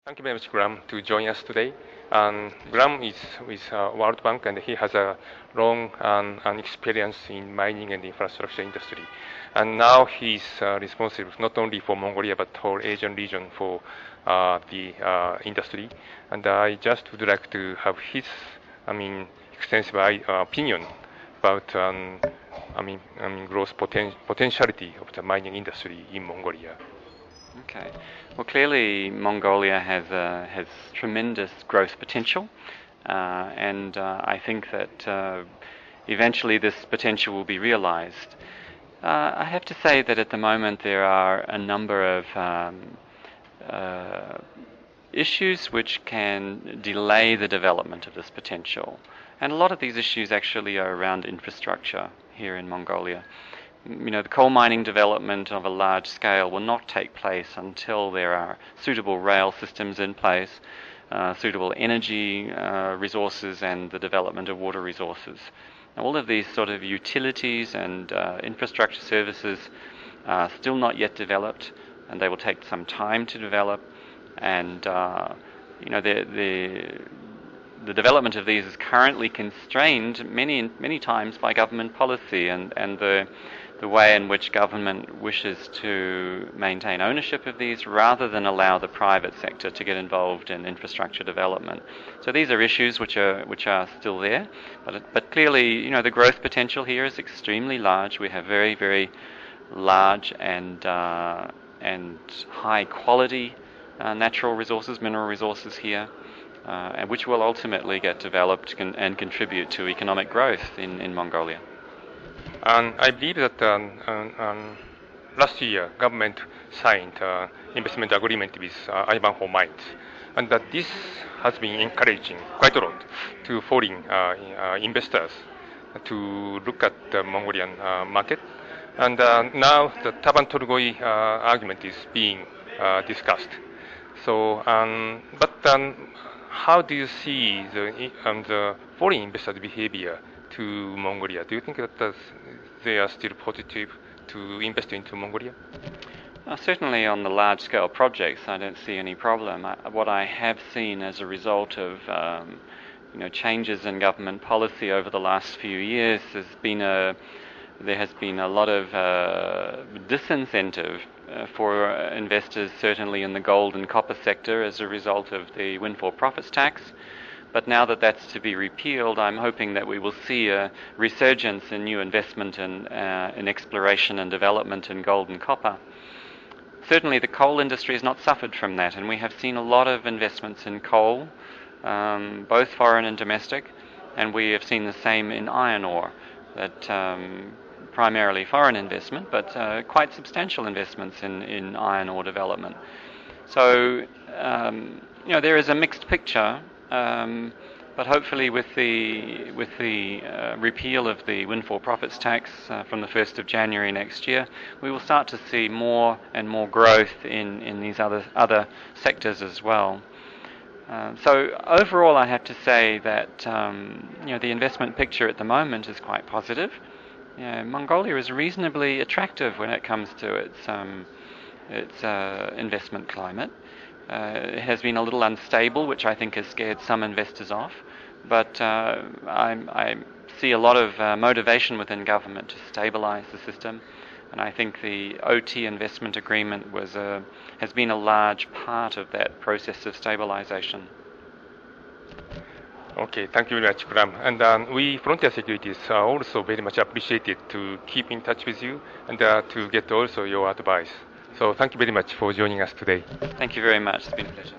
Thank you very much, Graeme, to join us today. Graeme is with World Bank, and he has a long experience in mining and infrastructure industry. And now he's responsible not only for Mongolia but whole Asian region for the industry. And I just would like to have his, extensive opinion about, growth potentiality of the mining industry in Mongolia. Okay. Well, clearly Mongolia has tremendous growth potential, and I think that eventually this potential will be realized. I have to say that at the moment there are a number of issues which can delay the development of this potential, and a lot of these issues actually are around infrastructure here in Mongolia. The coal mining development of a large scale will not take place until there are suitable rail systems in place, suitable energy resources, and the development of water resources. Now, all of these sort of utilities and infrastructure services are still not yet developed, and they will take some time to develop. And the development of these is currently constrained many times by government policy and the way in which government wishes to maintain ownership of these rather than allow the private sector to get involved in infrastructure development. So these are issues which are still there, but clearly, the growth potential here is extremely large. We have very, very large and high quality natural resources, mineral resources here, and which will ultimately get developed and contribute to economic growth in Mongolia. And I believe that last year government signed investment agreement with Ivanhoe Mines, and that this has been encouraging quite a lot to foreign investors to look at the Mongolian market. And now the Taban Tolgoi argument is being discussed. So, how do you see the foreign investors' behavior to Mongolia? Do you think that they are still positive to invest into Mongolia? Certainly on the large-scale projects, I don't see any problem. What I have seen as a result of changes in government policy over the last few years there has been a lot of disincentive for investors, certainly in the gold and copper sector, as a result of the windfall profits tax. But now that that's to be repealed, I'm hoping that we will see a resurgence in new investment in exploration and development in gold and copper. Certainly the coal industry has not suffered from that, and we have seen a lot of investments in coal, both foreign and domestic, and we have seen the same in iron ore, that primarily foreign investment, but quite substantial investments in iron ore development. So, there is a mixed picture. But hopefully with the repeal of the windfall profits tax from the 1st of January next year, we will start to see more and more growth in these other sectors as well. So overall, I have to say that the investment picture at the moment is quite positive. Mongolia is reasonably attractive when it comes to its investment climate. It has been a little unstable, which I think has scared some investors off, but I see a lot of motivation within government to stabilize the system, and I think the OT investment agreement has been a large part of that process of stabilization. Okay, thank you very much, Graeme. And we, Frontier Securities, are also very much appreciated to keep in touch with you and to get also your advice. So thank you very much for joining us today. Thank you very much. It's been a pleasure.